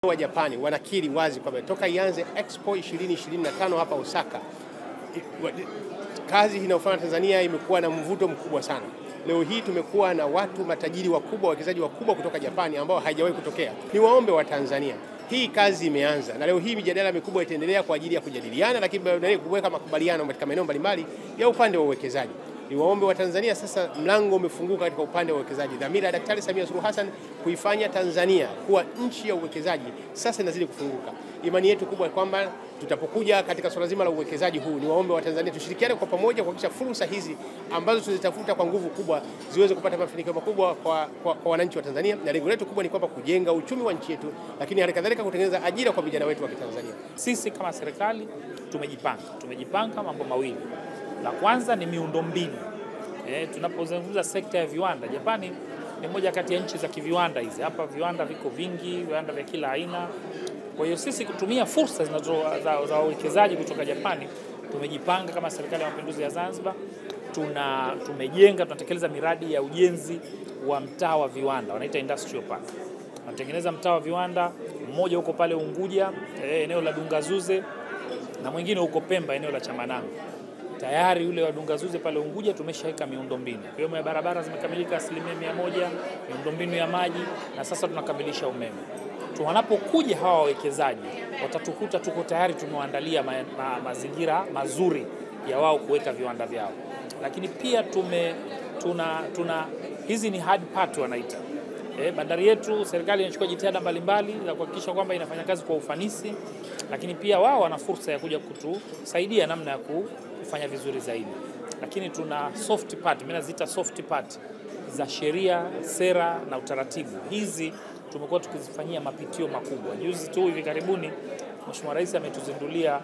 wa Japani wanakiri wazi kwamba toka ianze Expo 2025 hapa Osaka, kazi inayofanya Tanzania imekuwa na mvuto mkubwa sana. Leo hii tumekuwa na watu matajiri wakubwa, wawekezaji wakubwa kutoka Japani ambao haijawahi kutokea. Ni waombe wa Tanzania, hii kazi imeanza na leo hii mijadala mikubwa itaendelea kwa ajili ya kujadiliana, lakini kuweka makubaliano katika maeneo mbalimbali ya upande wa uwekezaji. Ni waombe wa Tanzania, sasa mlango umefunguka katika upande wa uwekezaji. Dhamira ya Daktari Samia Suluhu Hassan kuifanya Tanzania kuwa nchi ya uwekezaji sasa inazidi kufunguka. Imani yetu kubwa kwamba tutapokuja katika swala zima la uwekezaji huu, ni waombe wa Tanzania tushirikiane kwa pamoja kuhakikisha fursa hizi ambazo tunazitafuta kwa nguvu kubwa ziweze kupata mafanikio makubwa kwa wananchi wa Tanzania, na lengo letu kubwa ni kwamba kujenga uchumi wa nchi yetu, lakini hali kadhalika kutengeneza ajira kwa vijana wetu wa Kitanzania. Sisi kama serikali tumejipanga mambo mawili. La kwanza ni miundombinu. Tunapozungumza sekta ya viwanda, Japani ni moja kati ya nchi za kiviwanda hizi. Hapa viwanda viko vingi, viwanda vya kila aina. Kwa hiyo sisi kutumia fursa za uwekezaji kutoka Japani, tumejipanga kama serikali ya Mapinduzi ya Zanzibar. Tunatekeleza miradi ya ujenzi wa mtaa wa viwanda, wanaita industrial park. Tunatengeneza mtaa wa viwanda mmoja huko pale Unguja, eneo la Dungazuze, na mwingine huko Pemba, eneo la Chamananga. Tayari ule wa Dungazuze pale Unguja tumeshaweka miundombinu. Kwa hiyo barabara zimekamilika 100%, miundombinu ya maji, na sasa tunakamilisha umeme. Wanapokuja hawa wawekezaji watatukuta tuko tayari tumewaandalia mazingira mazuri ya wao kuweka viwanda vyao. Lakini pia hizi ni hard part wanaita. Bandari yetu, serikali inachukua jitihada mbalimbali za kuhakikisha kwamba inafanya kazi kwa ufanisi, lakini pia wao wana fursa ya kuja kutusaidia namna ya kufanya vizuri zaidi. Lakini tuna soft part, mimi naziita soft part za sheria, sera na utaratibu. Hizi tumekuwa tukizifanyia mapitio makubwa. Juzi tu hivi karibuni Mheshimiwa Rais ametuzindulia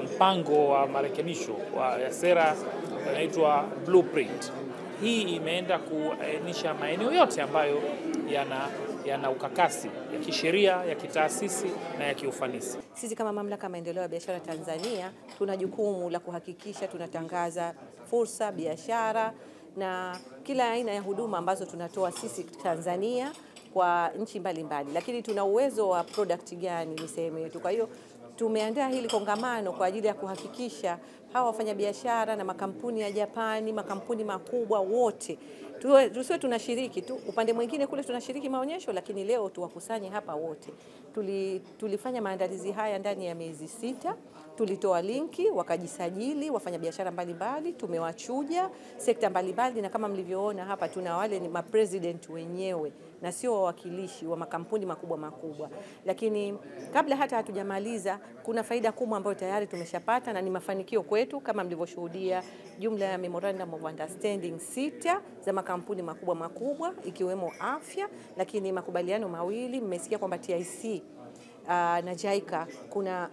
mpango wa marekebisho ya sera inaitwa Blueprint. Hii imeenda kuainisha maeneo yote ambayo yana ukakasi ya kisheria, ya kitaasisi na ya kiufanisi. Sisi kama Mamlaka ya Maendeleo ya Biashara Tanzania tuna jukumu la kuhakikisha tunatangaza fursa, biashara na kila aina ya huduma ambazo tunatoa sisi Tanzania kwa nchi mbalimbali. Lakini tuna uwezo wa product gani ni sehemu yetu. Kwa hiyo tumeandaa hili kongamano kwa ajili ya kuhakikisha hawa wafanyabiashara na makampuni ya Japani, makampuni makubwa wote tusiwe tunashiriki tu upande mwingine kule tunashiriki maonyesho, lakini leo tuwakusanye hapa wote. Tulifanya maandalizi haya ndani ya miezi 6. Tulitoa linki wakajisajili wafanyabiashara mbalimbali, tumewachuja sekta mbalimbali, na kama mlivyoona hapa tuna wale ni mapresident wenyewe na sio wawakilishi wa makampuni makubwa. Lakini kabla hata hatujamaliza, kuna faida kubwa ambayo tayari tumeshapata na ni mafanikio kwetu, kama mlivyoshuhudia jumla ya memorandum of understanding 6 za makampuni makubwa ikiwemo afya, lakini makubaliano 2 mmesikia kwamba TIC na JICA kuna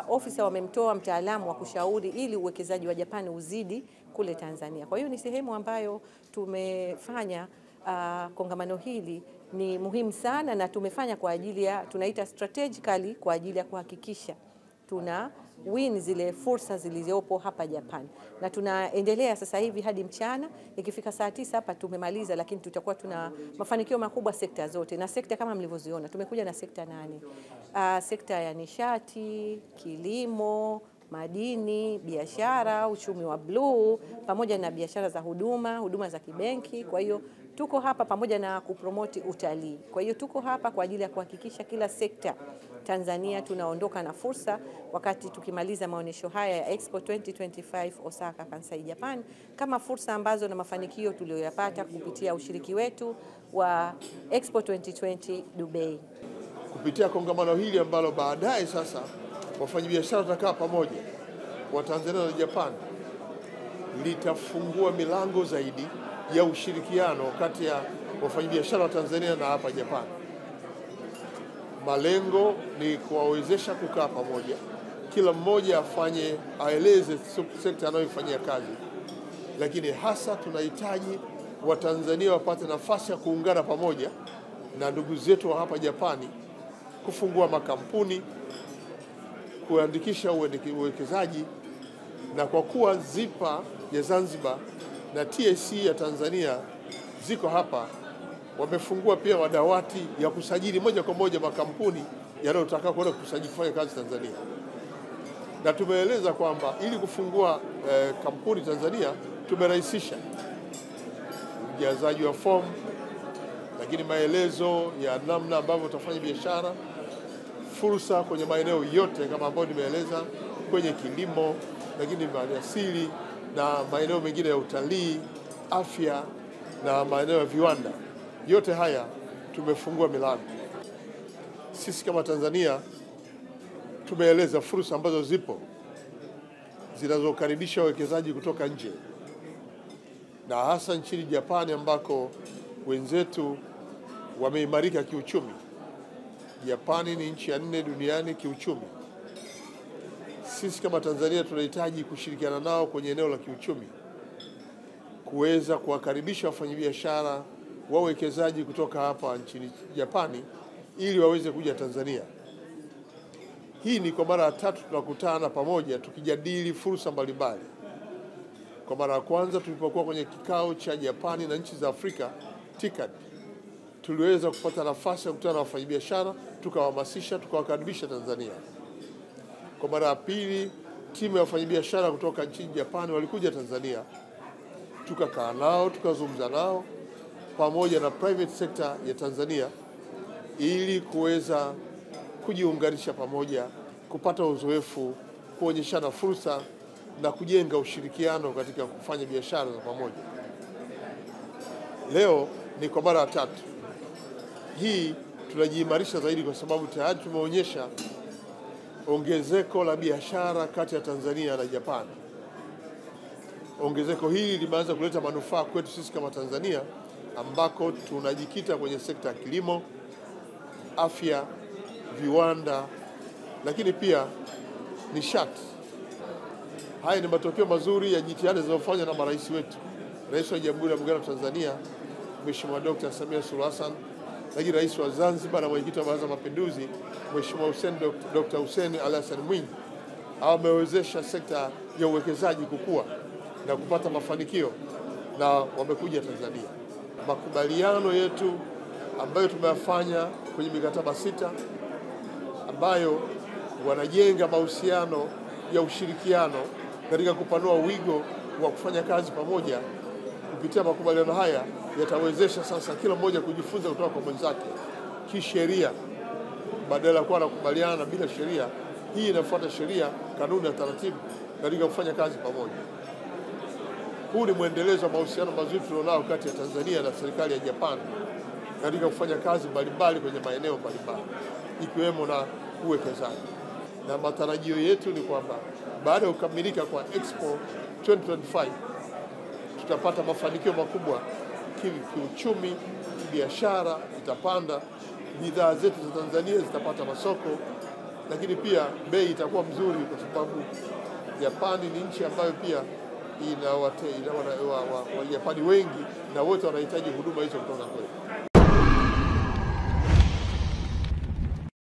ofisa wamemtoa mtaalamu wa kushauri ili uwekezaji wa Japani uzidi kule Tanzania. Kwa hiyo ni sehemu ambayo tumefanya kongamano hili ni muhimu sana, na tumefanya kwa ajili ya tunaita strategically kwa ajili ya kuhakikisha tuna win zile fursa zilizopo hapa Japan. Na tunaendelea sasa hivi hadi mchana, ikifika saa 9 hapa tumemaliza, lakini tutakuwa tuna mafanikio makubwa sekta zote. Na sekta kama mlivyoziona tumekuja na sekta 8. Sekta ya nishati, kilimo, madini, biashara, uchumi wa bluu, pamoja na biashara za huduma za kibenki. Kwa hiyo tuko hapa pamoja na kupromoti utalii. Kwa hiyo tuko hapa kwa ajili ya kuhakikisha kila sekta Tanzania tunaondoka na fursa wakati tukimaliza maonyesho haya ya Expo 2025 Osaka, Kansai, Japan, kama fursa ambazo na mafanikio tuliyoyapata kupitia ushiriki wetu wa Expo 2020 Dubai. Kupitia kongamano hili ambalo baadaye sasa wafanyabiashara watakaa pamoja wa Tanzania na Japan, litafungua milango zaidi ya ushirikiano kati ya wafanyabiashara wa Tanzania na hapa Japan. Malengo ni kuwawezesha kukaa pamoja, kila mmoja aeleze sekta anayofanyia kazi, lakini hasa tunahitaji Watanzania wapate nafasi ya kuungana pamoja na ndugu zetu wa hapa Japani, kufungua makampuni, kuandikisha uwekezaji. Na kwa kuwa ZIPA ya Zanzibar na TIC ya Tanzania ziko hapa, wamefungua pia madawati ya kusajili moja kwa moja makampuni yanayotaka kwenda kusajili kufanya kazi Tanzania, na tumeeleza kwamba ili kufungua kampuni Tanzania tumerahisisha ujazaji wa fomu, lakini maelezo ya namna ambavyo utafanya biashara, fursa kwenye maeneo yote kama ambayo nimeeleza, kwenye kilimo, lakini maliasili na maeneo mengine ya utalii, afya na maeneo ya viwanda. Yote haya tumefungua milango. Sisi kama Tanzania tumeeleza fursa ambazo zipo zinazokaribisha wawekezaji kutoka nje, na hasa nchini Japani ambako wenzetu wameimarika kiuchumi. Japani ni nchi ya 4 duniani kiuchumi. Sisi kama Tanzania tunahitaji kushirikiana nao kwenye eneo la kiuchumi, kuweza kuwakaribisha wafanyabiashara, wawekezaji kutoka hapa nchini Japani ili waweze kuja Tanzania. Hii ni kwa mara ya 3 tunakutana pamoja tukijadili fursa mbalimbali. Kwa mara ya kwanza tulipokuwa kwenye kikao cha Japani na nchi za Afrika TICAD, tuliweza kupata nafasi ya kukutana na wafanyabiashara, tukawahamasisha, tukawakaribisha Tanzania. Kwa mara ya pili timu ya wafanyabiashara kutoka nchini Japani walikuja Tanzania, tukakaa nao, tukazungumza nao pamoja na private sector ya Tanzania ili kuweza kujiunganisha pamoja, kupata uzoefu, kuonyeshana fursa na kujenga ushirikiano katika kufanya biashara za pamoja. Leo ni kwa mara ya 3. Hii tunajiimarisha zaidi kwa sababu tayari tumeonyesha ongezeko la biashara kati ya Tanzania na Japani. Ongezeko hili limeanza kuleta manufaa kwetu sisi kama Tanzania, ambako tunajikita kwenye sekta ya kilimo, afya, viwanda, lakini pia nishati. Haya ni matokeo mazuri ya jitihada zinazofanywa na marais wetu, Rais wa Jamhuri ya Muungano wa Tanzania Mheshimiwa Dr. Samia Suluhu Hassan, lakini Rais wa Zanzibar na Mwenyekiti wa Baraza la Mapinduzi Mheshimiwa Dr. Hussein Ali Hassan Mwinyi. Wamewezesha sekta ya uwekezaji kukua na kupata mafanikio na wamekuja Tanzania. Makubaliano yetu ambayo tumeyafanya kwenye mikataba 6 ambayo wanajenga mahusiano ya ushirikiano katika kupanua wigo wa kufanya kazi pamoja. Kupitia makubaliano haya yatawezesha sasa kila mmoja kujifunza kutoka kwa mwenzake kisheria, badala ya kuwa nakubaliana bila sheria. Hii inafuata sheria, kanuni na taratibu katika kufanya kazi pamoja. Huu ni mwendelezo wa mahusiano mazuri tulionao kati ya Tanzania na serikali ya Japani katika kufanya kazi mbalimbali kwenye maeneo mbalimbali ikiwemo na uwekezaji. Na matarajio yetu ni kwamba baada ya kukamilika kwa Expo 2025 tutapata mafanikio makubwa kiuchumi, biashara itapanda, bidhaa zetu za Tanzania zitapata masoko, lakini pia bei itakuwa mzuri kwa sababu Japani ni nchi ambayo pia ina Wajapani wengi na wote wanahitaji huduma hizo kutoka kwetu.